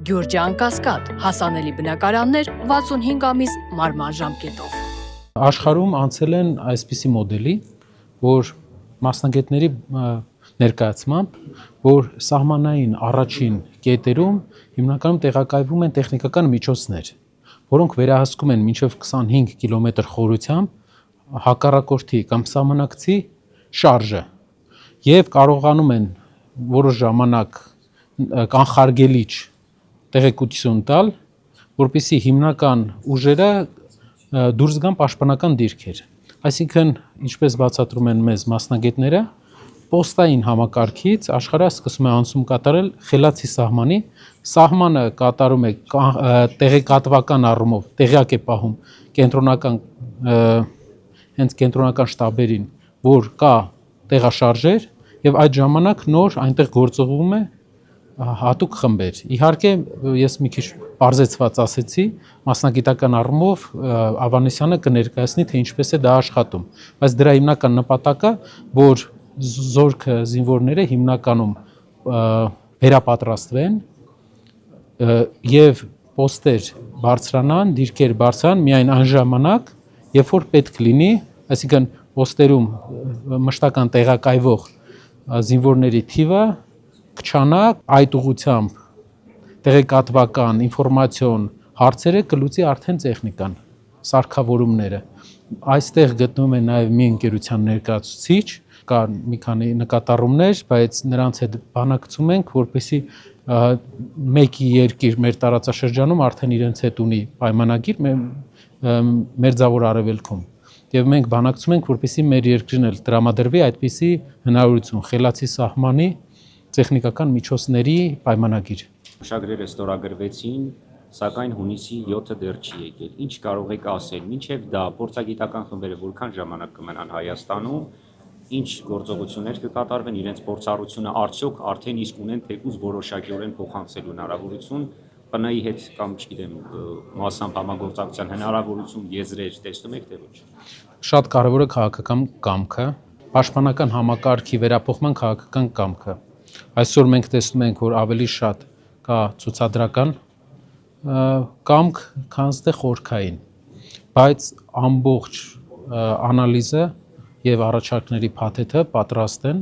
Գյուրջան Կասկադ, հասանելի բնակարաններ 65 ամիս մարման ժամկետով։ Աշխարհում անցել են այսպիսի մոդելի, որ մասնագետների ներկայացմամբ, որ սահմանային առաջին կետերում հիմնականում տեղակայվում են տեխնիկական միջոցներ, որոնք վերահսկում են մինչև 25 կիլոմետր խորությամբ հակառակորդի կամ սահմանակցի շարժը եւ կարողանում են որոշ ժամանակ կանխարգելիչ տեղեկություն տալ, որպեսզի հիմնական ուժերը դուրս գան պաշտպանական դիրքեր։ Այսինքն, ինչպես բացատրում են մեզ մասնագետները, պոստային համակարգից աշխարհը սկսում է անցում կատարել խելացի սահմանի, սահմանը կատարում է տեղեկատվական առումով, տեղյակ է պահում կենտրոնական շտաբերին, որ կա տեղաշարժեր եւ այդ ժամանակ նոր այնտեղ գործողվում է հատուկ խմբեր։ Իհարկե, ես մի քիչ բարձեցված ասեցի, մասնագիտական առումով Ավանեսյանը կներկայացնի, թե ինչպես է դա աշխատում, բայց դրա հիմնական նպատակը, որ զորքը զինվորները հիմնականում վերապատրաստվեն եւ պոստեր բարձրանան, դիրքեր բարձրանան միայն այն ժամանակ, երբ որ պետք լինի, այսինքն պոստերում մշտական տեղակայվող զինվորների թիվը կչանա, այդ ուղղությամբ տեղեկատվական ինֆորմացիոն հարցերը կլուծի արդեն տեխնիկան, սարքավորումները։ Այստեղ գտնվում է նաև մի ընկերության ներկայացուցիչ, կան մի քանի նկատառումներ, բայց նրանց հետ բանակցում ենք, որպեսզի մեկի երկիր մեր տարածաշրջանում արդեն իրենց հետ ունի պայմանագիր Մերձավոր Արևելքում։ Եվ մենք բանակցում ենք, որպեսզի մեր երկրին էլ տրամադրվի այդպիսի հնարավորություն խելացի սահմանի տեխնիկական միջոցների պայմանագիր։ Շագրերը ստորագրվեցին, սակայն հունիսի 7-ը դեռ չի եկել։ Ինչ կարող եք ասել, մինչև դա փորձագիտական խմբերը որքան ժամանակ կմնան Հայաստանում, ինչ գործողություններ կկատարվեն, իրենց փորձառությունը արդյոք արդեն իսկ ունեն թեկուզ որոշակիորեն փոխանցելու հնարավորություն, ՊՆ-ի հետ կամ չգիտեմ, մասամբ համագործակցության հնարավորություն, եզրեր տեսնում եք թե ոչ։ Շատ կարևոր է քաղաքական կամքը, պաշտպանական համակարգի վերափոխման քաղաքական կամքը։ Այսօր մենք տեսնում ենք, որ ավելի շատ կա ցուցադրական կամք, քան թե խորքային, բայց ամբողջ անալիզը եւ առաջարկների փաթեթը պատրաստ են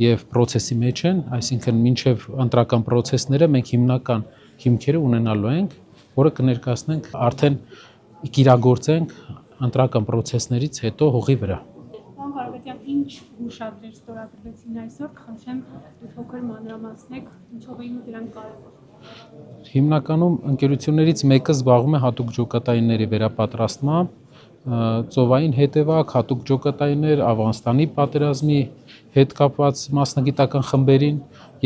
եւ process-ի մեջ են, այսինքն մինչեւ ընտրական process-ները մենք հիմնական հիմքերը ունենալու ենք, որը կներկայացնենք արդեն կիրագործենք ընտրական process-ներից հետո հողի վրա։ Պարոն Հարապետյան, ինչ հուշագրեր ստորագրվեցին այսօր, կխնդրեմ դուք փոքր մանրամասնեք, ինչով էին դրանք կարևոր։ Հիմնականում ընկերություններից մեկը զբաղվում է հատուկ ջոկատայինների վերապատրաստմամբ, ծովային հետևակ, հատուկ ջոկատայիններ, Աֆղանստանի պատերազմի հետ կապված մասնագիտական խմբերին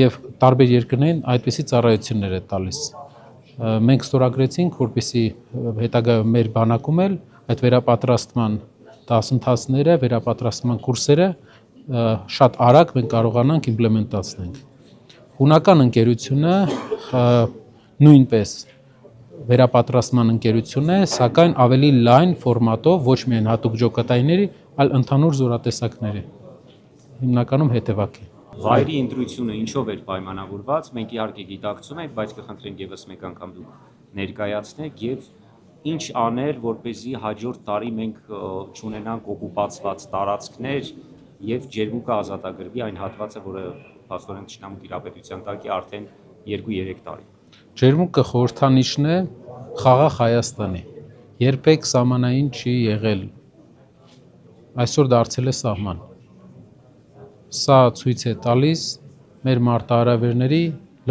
եւ տարբեր երկրներին այդպիսի ծառայություններ է տալիս։ Մենք ստորագրեցինք, որպեսզի հետագայում մեր բանակում էլ այդ վերապատրաստման դասընթացները, վերապատրաստման կուրսերը շատ արագ մենք կարողանանք իմպլեմենտացնենք։ Հունական ընկերությունը նույնպես վերապատրաստման ընկերություն է, սակայն ավելի լայն ֆորմատով, ոչ միայն հատուկ ջոկատայինների, այլ ընդհանուր զորատեսակների։ Հիմնականում հետևակ է։ Վայրի ընտրությունը ինչով էր պայմանավորված, մենք իհարկե գիտակցում ենք, բայց կխնդրենք եւս մեկ անգամ դուք ներկայացնեք եւ ինչ անել, որպեսզի հաջորդ տարի մենք չունենանք օկուպացված տարածքներ եւ ջերմուկը ազատագրվի այն հատվածը, որը փաստորեն Թշնամու տիրապետության տակ է արդեն 2-3 տարի։ Ջերմուկը խորհրդանիշն է խաղաղ Հայաստանի։ Երբեք սահմանային չի եղել։ Այսօր դարձել է սահման։ Սա ցույց է տալիս մեր մարտահրավերների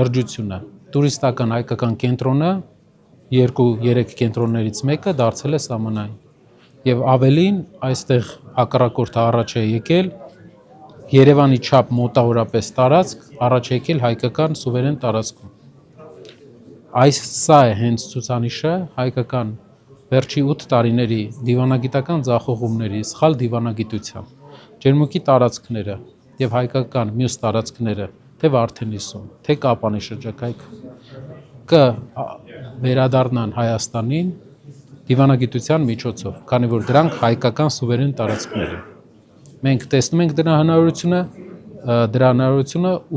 լրջությունը։ Տուրիստական հայկական կենտրոնը 2-3 կենտրոններից մեկը դարձել է սահմանային։ Եվ ավելին այստեղ հակառակորդը առաջ է եկել Երևանի չափ մոտավորապես տարածք, առաջ է եկել հայկական սուվերեն տարածքում։ Սա է հենց ցուցանիշը հայկական վերջի 8 տարիների դիվանագիտական ձախողումների, սխալ դիվանագիտության, ջերմուկի տարածքները եւ հայկական մյուս տարածքները, թե Վարդենիսում, թե Կապանի շրջակայքը վերադառնան Հայաստանին դիվանագիտության միջոցով, քանի որ դրանք հայկական սուվերեն տարածքներ են։ Մենք տեսնում ենք դրա հնարավորությունը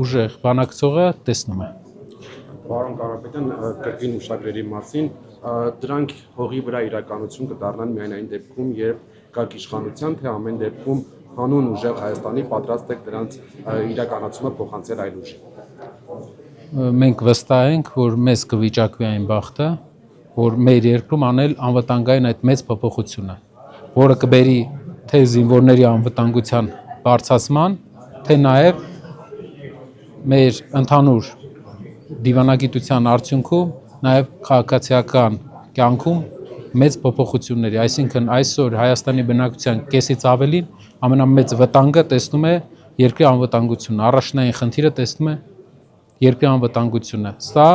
ուժեղ բանակցողը տեսնում է։ Պարոն Կարապետյան, կրկին ուշագրերի մասին, դրանք հողի վրա իրականություն կդառնան միայն այն դեպքում, երբ կարգ իշխանության, թե ամեն դեպքում հանուն ուժեղ Հայաստանի պատրաստ եք դրանց իրականացումը փոխանցել այլ ուժի։ Մենք վստահ ենք, որ մեզ կվիճակվի այն բախտը, որ մեր երկրում անել անվտանգային այդ մեծ փոփոխությունը, որը կբերի թե զինվորների անվտանգության բարձրացման, թե նաև մեր ընդհանուր դիվանագիտության արդյունքում նաև քաղաքացիական կյանքում մեծ փոփոխությունների, այսինքն այսօր Հայաստանի բնակչության կեսից ավելին ամենամեծ վտանգը տեսնում է երկրի անվտանգությունը, առաջնային խնդիրը տեսնում է երկրի անվտանգությունը։ Սա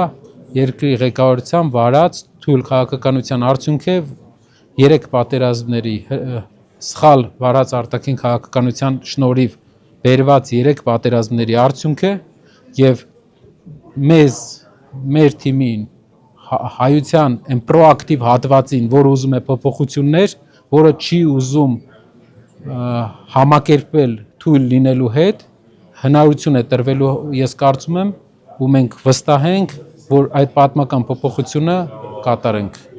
երկրի ղեկավարության վարած թույլ քաղաքականության արդյունք է, 3 պատերազմների սխալ վարած արտաքին քաղաքականության շնորհիվ բերված 3 պատերազմների արդյունք է եւ մեր թիմին հայության այն պրոակտիվ հատվածին, որ ուզում է փոփոխություններ, որը չի ուզում համակերպվել թույլ լինելու հետ, հնարություն է տրվելու, ես կարծում եմ, ու մենք վստահ ենք, որ այդ պատմական փոփոխությունը կատարենք։